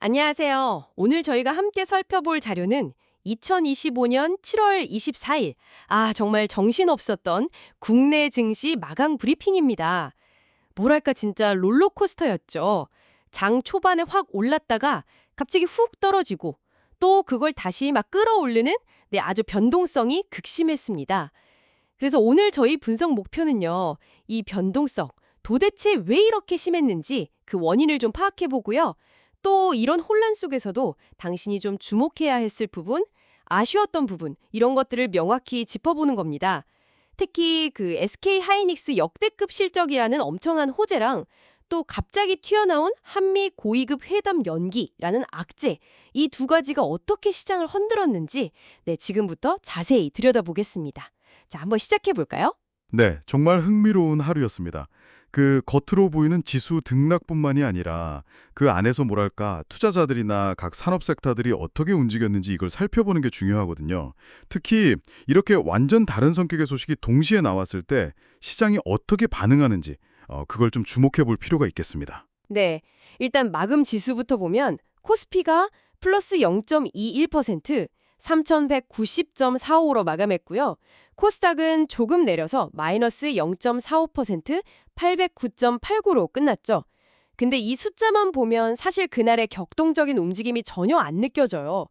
안녕하세요. 오늘 저희가 함께 살펴볼 자료는 2025년 7월 24일, 정말 정신없었던 국내 증시 마감 브리핑입니다. 뭐랄까 진짜 롤러코스터였죠. 장 초반에 확 올랐다가 갑자기 훅 떨어지고 또 그걸 다시 막 끌어올리는 아주 변동성이 극심했습니다. 그래서 오늘 저희 분석 목표는요. 이 변동성, 도대체 왜 이렇게 심했는지 그 원인을 좀 파악해 보고요. 또 이런 혼란 속에서도 당신이 좀 주목해야 했을 부분, 아쉬웠던 부분, 이런 것들을 명확히 짚어보는 겁니다. 특히 그 SK 하이닉스 역대급 실적이라는 엄청난 호재랑 또 갑자기 튀어나온 한미 고위급 회담 연기라는 악재, 이 두 가지가 어떻게 시장을 흔들었는지 지금부터 자세히 들여다보겠습니다. 자, 한번 시작해 볼까요? 네, 정말 흥미로운 하루였습니다. 그 겉으로 보이는 지수 등락뿐만이 아니라 그 안에서 뭐랄까 투자자들이나 각 산업 섹터들이 어떻게 움직였는지 이걸 살펴보는 게 중요하거든요. 특히 이렇게 완전 다른 성격의 소식이 동시에 나왔을 때 시장이 어떻게 반응하는지 그걸 좀 주목해 볼 필요가 있겠습니다. 네, 일단 마금 지수부터 보면 코스피가 플러스 0.21%, 3,190.45로 마감했고요. 코스닥은 조금 내려서 마이너스 0.45%, 809.89로 끝났죠. 근데 이 숫자만 보면 사실 그날의 격동적인 움직임이 전혀 안 느껴져요.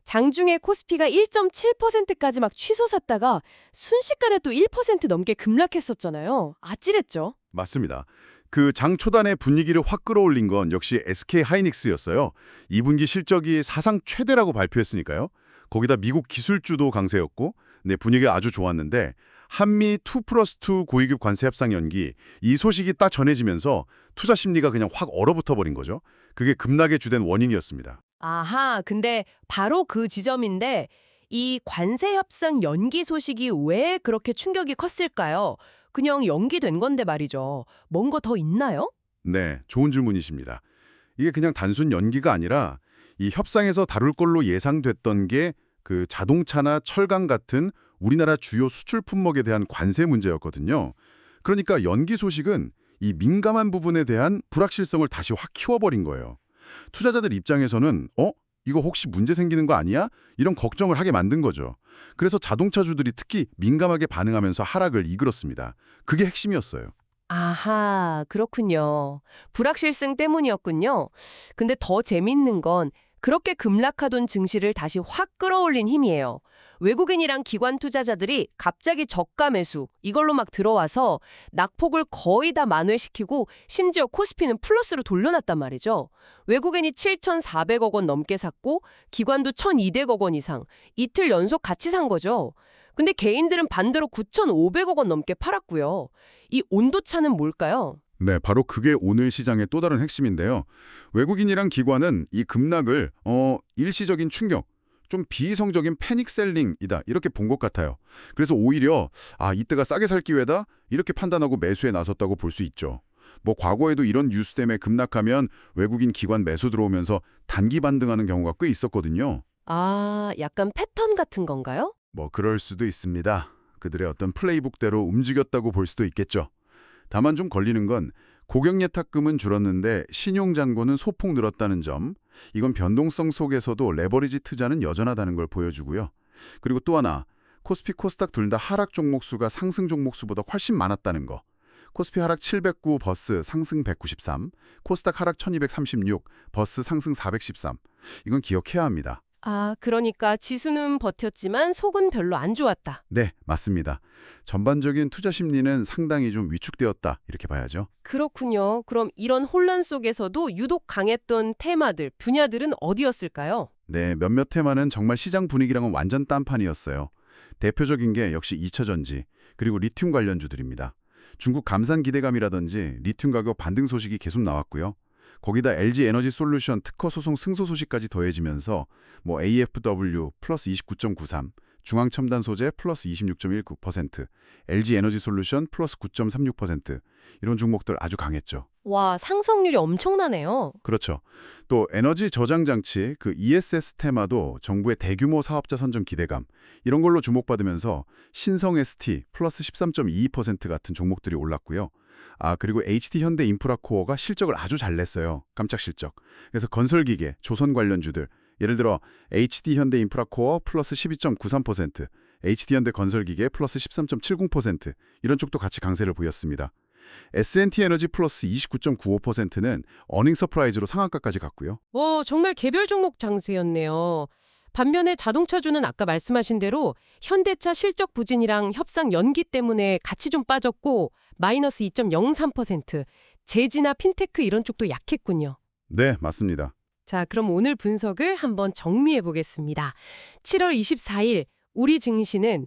장중에 코스피가 1.7%까지 막 취소샀다가 순식간에 또 1% 넘게 급락했었잖아요. 아찔했죠. 맞습니다. 그 장 초단의 분위기를 확 끌어올린 건 역시 SK 하이닉스였어요. 2분기 실적이 사상 최대라고 발표했으니까요. 거기다 미국 기술주도 강세였고 분위기가 아주 좋았는데 한미 2+2 고위급 관세 협상 연기 이 소식이 딱 전해지면서 투자 심리가 그냥 확 얼어붙어 버린 거죠. 그게 급락의 주된 원인이었습니다. 아하, 근데 바로 그 지점인데 이 관세 협상 연기 소식이 왜 그렇게 충격이 컸을까요? 그냥 연기된 건데 말이죠. 뭔가 더 있나요? 네, 좋은 질문이십니다. 이게 그냥 단순 연기가 아니라 이 협상에서 다룰 걸로 예상됐던 게 그 자동차나 철강 같은 우리나라 주요 수출 품목에 대한 관세 문제였거든요. 그러니까 연기 소식은 이 민감한 부분에 대한 불확실성을 다시 확 키워버린 거예요. 투자자들 입장에서는 이거 혹시 문제 생기는 거 아니야? 이런 걱정을 하게 만든 거죠. 그래서 자동차주들이 특히 민감하게 반응하면서 하락을 이끌었습니다. 그게 핵심이었어요. 아하, 그렇군요. 불확실성 때문이었군요. 근데 더 재밌는 건 그렇게 급락하던 증시를 다시 확 끌어올린 힘이에요. 외국인이랑 기관 투자자들이 갑자기 저가 매수, 이걸로 막 들어와서 낙폭을 거의 다 만회시키고 심지어 코스피는 플러스로 돌려놨단 말이죠. 외국인이 7,400억 원 넘게 샀고 기관도 1,200억 원 이상, 이틀 연속 같이 산 거죠. 근데 개인들은 반대로 9,500억 원 넘게 팔았고요. 이 온도차는 뭘까요? 네, 바로 그게 오늘 시장의 또 다른 핵심인데요. 외국인이랑 기관은 이 급락을 일시적인 충격, 좀 비이성적인 패닉셀링이다 이렇게 본 것 같아요. 그래서 오히려 이때가 싸게 살 기회다 이렇게 판단하고 매수에 나섰다고 볼 수 있죠. 뭐 과거에도 이런 뉴스 때문에 급락하면 외국인 기관 매수 들어오면서 단기 반등하는 경우가 꽤 있었거든요. 약간 패턴 같은 건가요? 뭐 그럴 수도 있습니다. 그들의 어떤 플레이북대로 움직였다고 볼 수도 있겠죠. 다만 좀 걸리는 건 고객 예탁금은 줄었는데 신용잔고는 소폭 늘었다는 점. 이건 변동성 속에서도 레버리지 투자는 여전하다는 걸 보여주고요. 그리고 또 하나, 코스피, 코스닥 둘 다 하락 종목 수가 상승 종목 수보다 훨씬 많았다는 거. 코스피 하락 709, 버스 상승 193, 코스닥 하락 1236, 버스 상승 413. 이건 기억해야 합니다. 그러니까 지수는 버텼지만 속은 별로 안 좋았다. 네, 맞습니다. 전반적인 투자 심리는 상당히 좀 위축되었다 이렇게 봐야죠. 그렇군요. 그럼 이런 혼란 속에서도 유독 강했던 테마들, 분야들은 어디였을까요? 네, 몇몇 테마는 정말 시장 분위기랑은 완전 딴판이었어요. 대표적인 게 역시 2차 전지, 그리고 리튬 관련주들입니다. 중국 감산 기대감이라든지 리튬 가격 반등 소식이 계속 나왔고요. 거기다 LG 에너지 솔루션 특허 소송 승소 소식까지 더해지면서 AFW 플러스 29.93, 중앙첨단 소재 플러스 26.19%, LG 에너지 솔루션 플러스 9.36% 이런 종목들 아주 강했죠. 와, 상승률이 엄청나네요. 그렇죠. 또 에너지 저장 장치 그 ESS 테마도 정부의 대규모 사업자 선정 기대감 이런 걸로 주목받으면서 신성 ST 플러스 13.22% 같은 종목들이 올랐고요. 그리고 HD 현대인프라코어가 실적을 아주 잘 냈어요. 깜짝 실적. 그래서 건설기계, 조선 관련주들, 예를 들어 HD 현대인프라코어 플러스 12.93%, HD 현대건설기계 플러스 13.70% 이런 쪽도 같이 강세를 보였습니다. S&T 에너지 플러스 29.95%는 어닝 서프라이즈로 상한가까지 갔고요. 정말 개별 종목 장세였네요. 반면에 자동차주는 아까 말씀하신 대로 현대차 실적 부진이랑 협상 연기 때문에 같이 좀 빠졌고 마이너스 2.03%, 제지나 핀테크 이런 쪽도 약했군요. 네, 맞습니다. 자, 그럼 오늘 분석을 한번 정리해 보겠습니다. 7월 24일 우리 증시는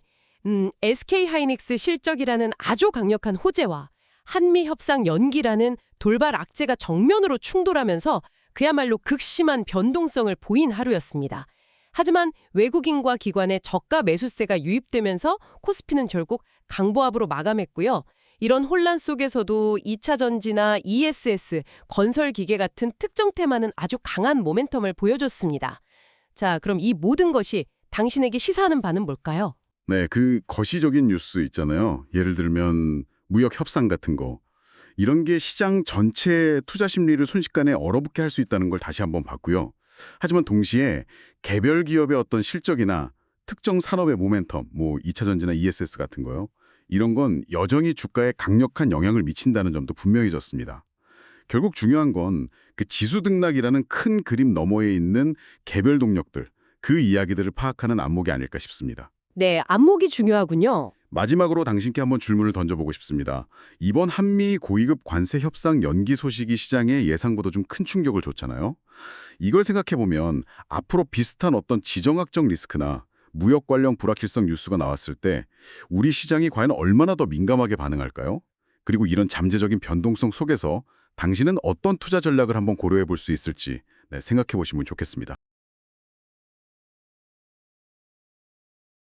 SK하이닉스 실적이라는 아주 강력한 호재와 한미 협상 연기라는 돌발 악재가 정면으로 충돌하면서 그야말로 극심한 변동성을 보인 하루였습니다. 하지만 외국인과 기관의 저가 매수세가 유입되면서 코스피는 결국 강보합으로 마감했고요. 이런 혼란 속에서도 2차 전지나 ESS, 건설기계 같은 특정 테마는 아주 강한 모멘텀을 보여줬습니다. 자, 그럼 이 모든 것이 당신에게 시사하는 바는 뭘까요? 네, 그 거시적인 뉴스 있잖아요. 예를 들면 무역 협상 같은 거. 이런 게 시장 전체 투자 심리를 순식간에 얼어붙게 할 수 있다는 걸 다시 한번 봤고요. 하지만 동시에 개별 기업의 어떤 실적이나 특정 산업의 모멘텀, 2차 전지나 ESS 같은 거요. 이런 건 여전히 주가에 강력한 영향을 미친다는 점도 분명해졌습니다. 결국 중요한 건 그 지수 등락이라는 큰 그림 너머에 있는 개별 동력들, 그 이야기들을 파악하는 안목이 아닐까 싶습니다. 네, 안목이 중요하군요. 마지막으로 당신께 한번 질문을 던져보고 싶습니다. 이번 한미 고위급 관세 협상 연기 소식이 시장에 예상보다 좀 큰 충격을 줬잖아요. 이걸 생각해보면 앞으로 비슷한 어떤 지정학적 리스크나 무역 관련 불확실성 뉴스가 나왔을 때 우리 시장이 과연 얼마나 더 민감하게 반응할까요? 그리고 이런 잠재적인 변동성 속에서 당신은 어떤 투자 전략을 한번 고려해 볼 수 있을지 생각해 보시면 좋겠습니다.